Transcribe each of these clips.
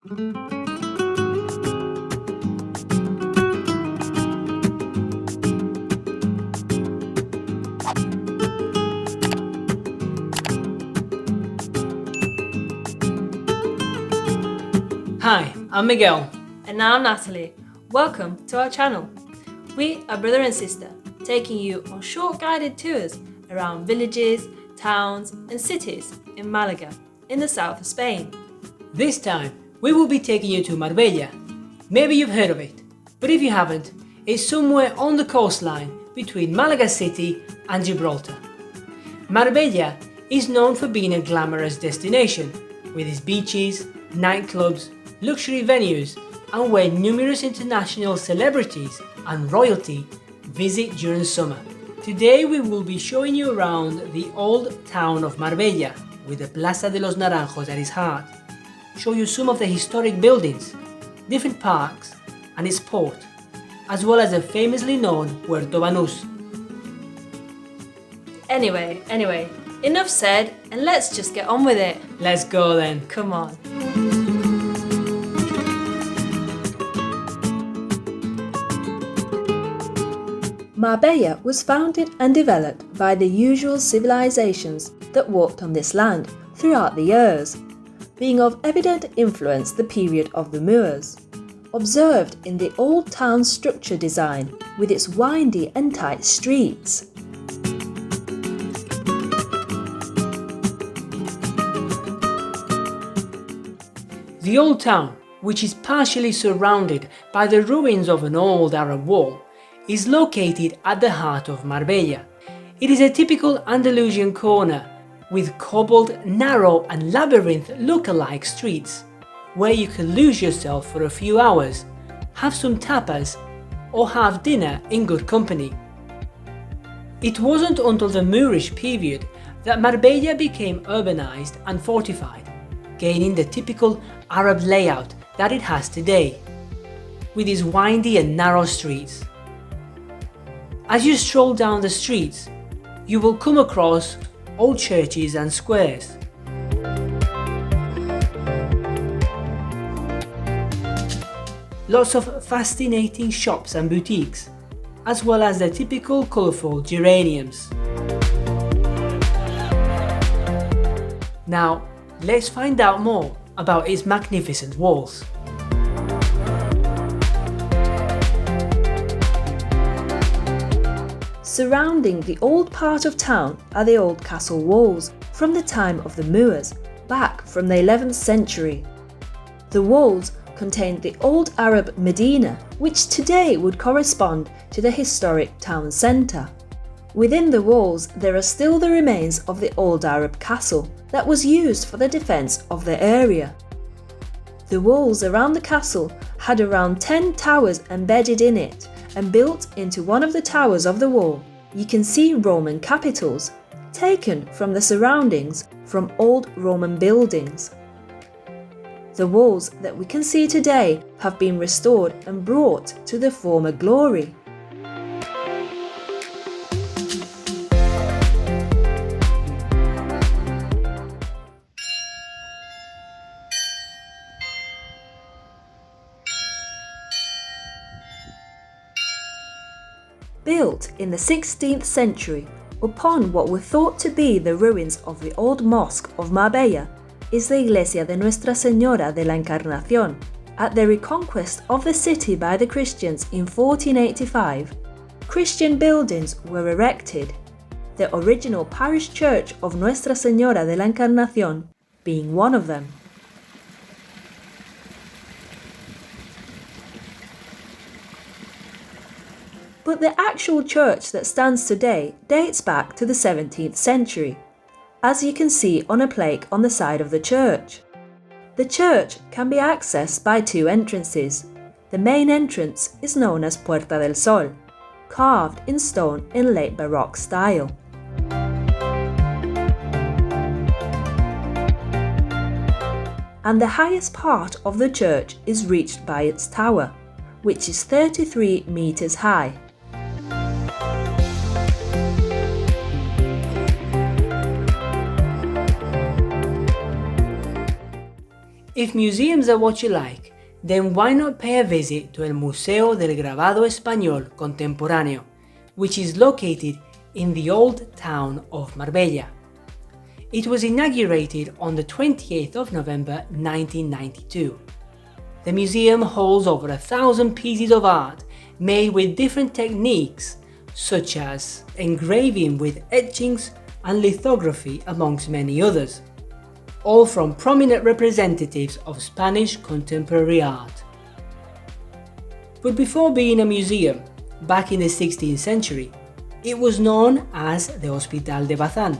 Hi, I'm Miguel. And I'm Natalie. Welcome to our channel. We are brother and sister, taking you on short guided tours around villages, towns, and cities in Malaga, in the south of Spain. This time, we will be taking you to Marbella. Maybe you've heard of it, but if you haven't, it's somewhere on the coastline between Malaga City and Gibraltar. Marbella is known for being a glamorous destination, with its beaches, nightclubs, luxury venues, and where numerous international celebrities and royalty visit during summer. Today we will be showing you around the old town of Marbella, with the Plaza de los Naranjos at its heart, show you some of the historic buildings, different parks, and its port, as well as the famously known Puerto Banús. Anyway, enough said, and let's just get on with it. Let's go then. Come on. Marbella was founded and developed by the usual civilizations that walked on this land throughout the years, being of evident influence the period of the Moors, observed in the old town structure design with its windy and tight streets. The old town, which is partially surrounded by the ruins of an old Arab wall, is located at the heart of Marbella. It is a typical Andalusian corner with cobbled, narrow and labyrinth look-alike streets, where you can lose yourself for a few hours, have some tapas or have dinner in good company. It wasn't until the Moorish period that Marbella became urbanized and fortified, gaining the typical Arab layout that it has today, with its windy and narrow streets. As you stroll down the streets, you will come across old churches and squares. Lots of fascinating shops and boutiques, as well as the typical colourful geraniums. Now, let's find out more about its magnificent walls. Surrounding the old part of town are the old castle walls from the time of the Moors, back from the 11th century. The walls contained the old Arab Medina, which today would correspond to the historic town centre. Within the walls there are still the remains of the old Arab castle that was used for the defence of the area. The walls around the castle had around 10 towers embedded in it, and built into one of the towers of the wall, you can see Roman capitals, taken from the surroundings from old Roman buildings. The walls that we can see today have been restored and brought to the former glory. Built in the 16th century upon what were thought to be the ruins of the old mosque of Marbella is the Iglesia de Nuestra Señora de la Encarnación. At the reconquest of the city by the Christians in 1485, Christian buildings were erected, the original parish church of Nuestra Señora de la Encarnación being one of them. But the actual church that stands today dates back to the 17th century, as you can see on a plaque on the side of the church. The church can be accessed by two entrances. The main entrance is known as Puerta del Sol, carved in stone in late Baroque style. And the highest part of the church is reached by its tower, which is 33 meters high. If museums are what you like, then why not pay a visit to el Museo del Grabado Español Contemporáneo, which is located in the old town of Marbella. It was inaugurated on the 28th of November 1992. The museum holds over 1,000 pieces of art made with different techniques, such as engraving with etchings and lithography, amongst many others, all from prominent representatives of Spanish contemporary art. But before being a museum, back in the 16th century, it was known as the Hospital de Bazán,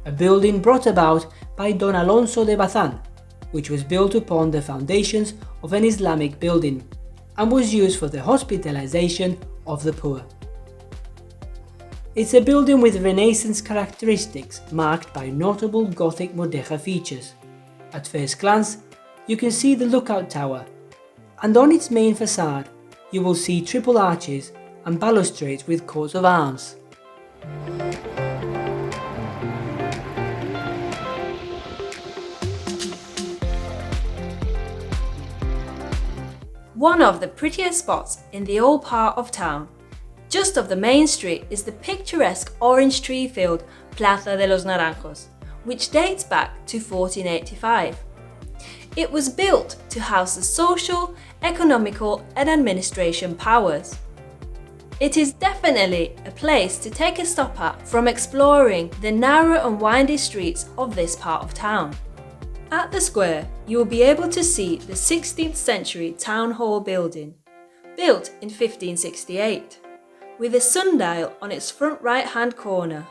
a building brought about by Don Alonso de Bazán, which was built upon the foundations of an Islamic building and was used for the hospitalization of the poor. It's a building with Renaissance characteristics marked by notable Gothic mudéjar features. At first glance, you can see the lookout tower, and on its main facade, you will see triple arches and balustrades with coats of arms. One of the prettiest spots in the old part of town, just off the main street, is the picturesque orange tree field Plaza de los Naranjos, which dates back to 1485. It was built to house the social, economical and administration powers. It is definitely a place to take a stop at from exploring the narrow and windy streets of this part of town. At the square, you will be able to see the 16th century town hall building, built in 1568, with a sundial on its front right-hand corner.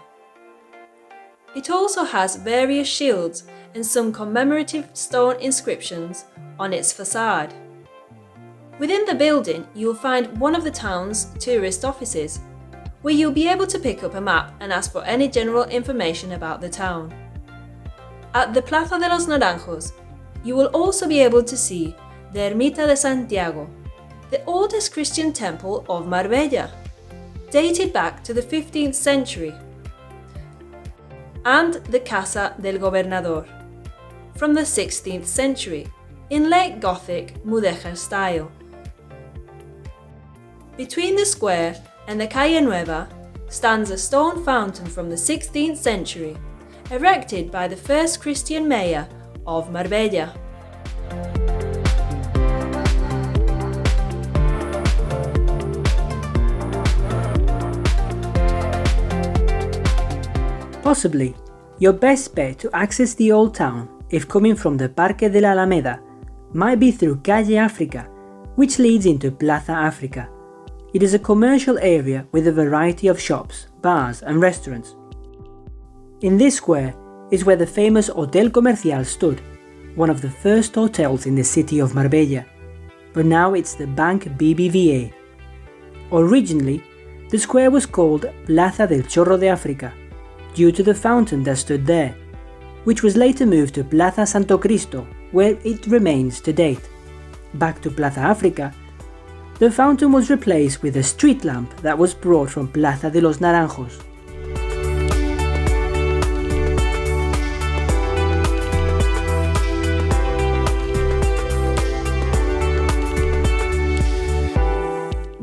It also has various shields and some commemorative stone inscriptions on its facade. Within the building, you will find one of the town's tourist offices, where you'll be able to pick up a map and ask for any general information about the town. At the Plaza de los Naranjos, you will also be able to see the Ermita de Santiago, the oldest Christian temple of Marbella, dated back to the 15th century, and the Casa del Gobernador, from the 16th century, in late Gothic mudéjar style. Between the square and the Calle Nueva stands a stone fountain from the 16th century, erected by the first Christian mayor of Marbella. Possibly, your best bet to access the old town, if coming from the Parque de la Alameda, might be through Calle Africa, which leads into Plaza Africa. It is a commercial area with a variety of shops, bars and restaurants. In this square is where the famous Hotel Comercial stood, one of the first hotels in the city of Marbella, but now it's the Bank BBVA. Originally, the square was called Plaza del Chorro de África, due to the fountain that stood there, which was later moved to Plaza Santo Cristo, where it remains to date. Back to Plaza Africa, the fountain was replaced with a street lamp that was brought from Plaza de los Naranjos.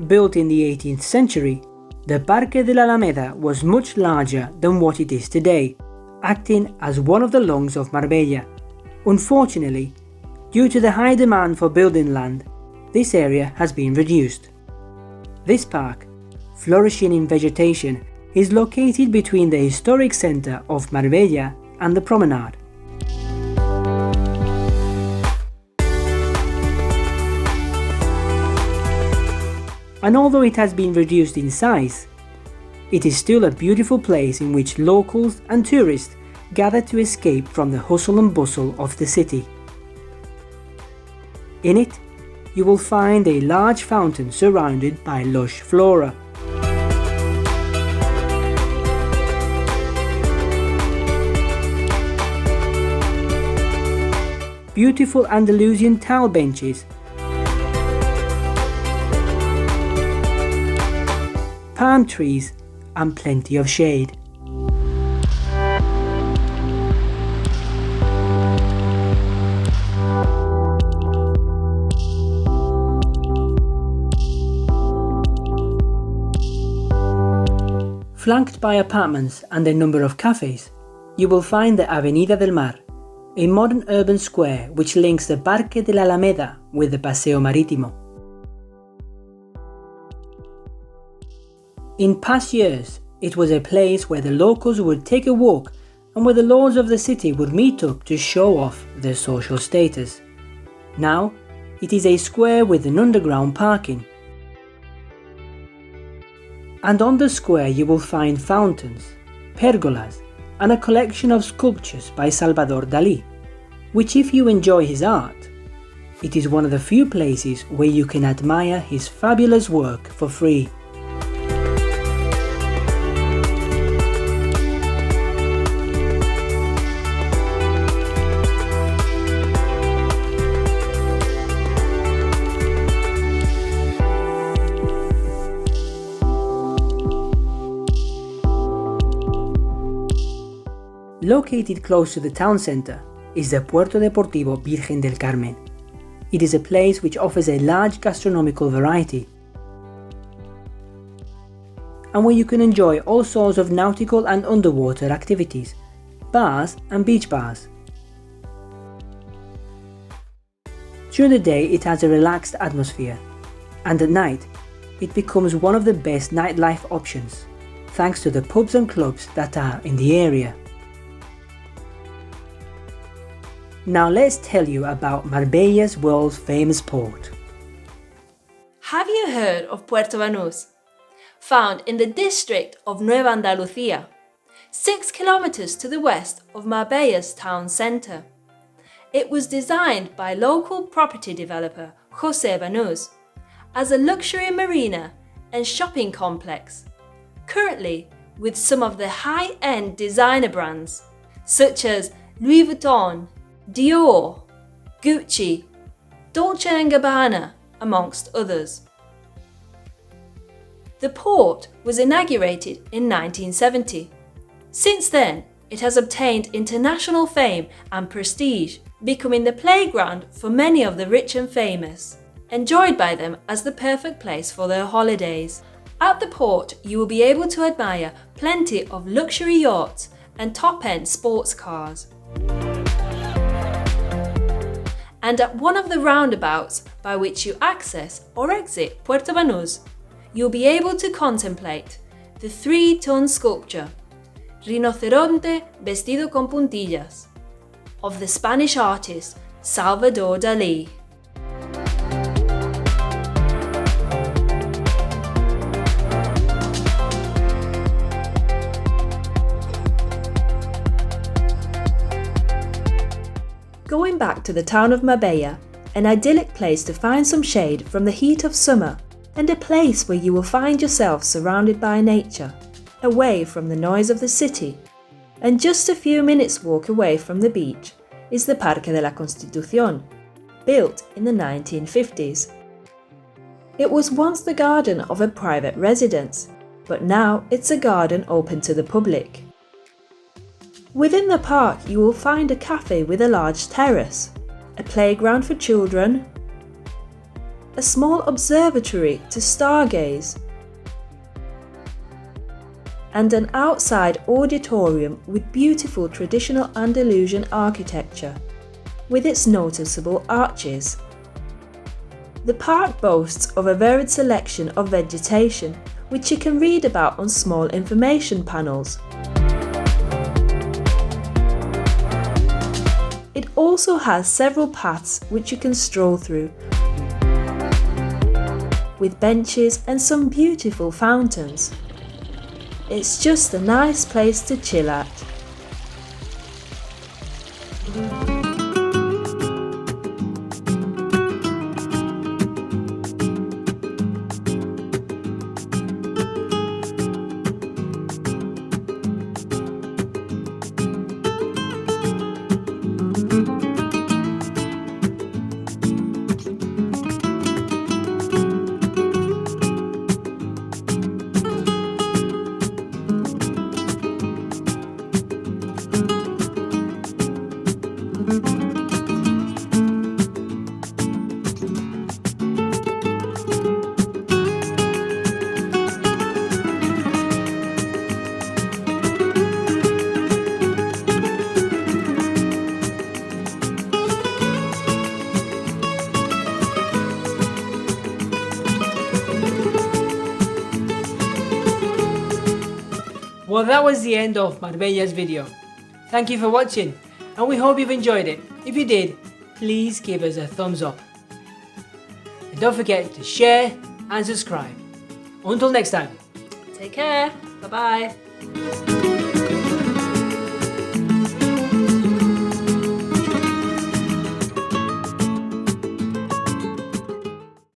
Built in the 18th century, the Parque de la Alameda was much larger than what it is today, acting as one of the lungs of Marbella. Unfortunately, due to the high demand for building land, this area has been reduced. This park, flourishing in vegetation, is located between the historic centre of Marbella and the promenade. And although it has been reduced in size, it is still a beautiful place in which locals and tourists gather to escape from the hustle and bustle of the city. In it, you will find a large fountain surrounded by lush flora. Beautiful Andalusian towel benches, palm trees and plenty of shade. Flanked by apartments and a number of cafes, you will find the Avenida del Mar, a modern urban square which links the Parque de la Alameda with the Paseo Marítimo. In past years, it was a place where the locals would take a walk and where the lords of the city would meet up to show off their social status. Now, it is a square with an underground parking. And on the square you will find fountains, pergolas, and a collection of sculptures by Salvador Dalí, which if you enjoy his art, it is one of the few places where you can admire his fabulous work for free. Located close to the town centre is the Puerto Deportivo Virgen del Carmen. It is a place which offers a large gastronomical variety and where you can enjoy all sorts of nautical and underwater activities, bars and beach bars. During the day it has a relaxed atmosphere, and at night it becomes one of the best nightlife options thanks to the pubs and clubs that are in the area. Now let's tell you about Marbella's world's famous port. Have you heard of Puerto Banús? Found in the district of Nueva Andalucía, 6 kilometers to the west of Marbella's town centre. It was designed by local property developer José Banús as a luxury marina and shopping complex, currently with some of the high-end designer brands such as Louis Vuitton, Dior, Gucci, Dolce & Gabbana, amongst others. The port was inaugurated in 1970. Since then, it has obtained international fame and prestige, becoming the playground for many of the rich and famous, enjoyed by them as the perfect place for their holidays. At the port, you will be able to admire plenty of luxury yachts and top-end sports cars. And at one of the roundabouts by which you access or exit Puerto Banús, you'll be able to contemplate the 3-ton sculpture Rinoceronte vestido con puntillas of the Spanish artist Salvador Dalí. Going back to the town of Marbella, an idyllic place to find some shade from the heat of summer and a place where you will find yourself surrounded by nature, away from the noise of the city. And just a few minutes' walk away from the beach is the Parque de la Constitución, built in the 1950s. It was once the garden of a private residence, but now it's a garden open to the public. Within the park you will find a cafe with a large terrace, a playground for children, a small observatory to stargaze, and an outside auditorium with beautiful traditional Andalusian architecture, with its noticeable arches. The park boasts of a varied selection of vegetation, which you can read about on small information panels. It also has several paths which you can stroll through, with benches and some beautiful fountains. It's just a nice place to chill at. Well, that was the end of Marbella's video. Thank you for watching, and we hope you've enjoyed it. If you did, please give us a thumbs up. And don't forget to share and subscribe. Until next time. Take care. Bye bye.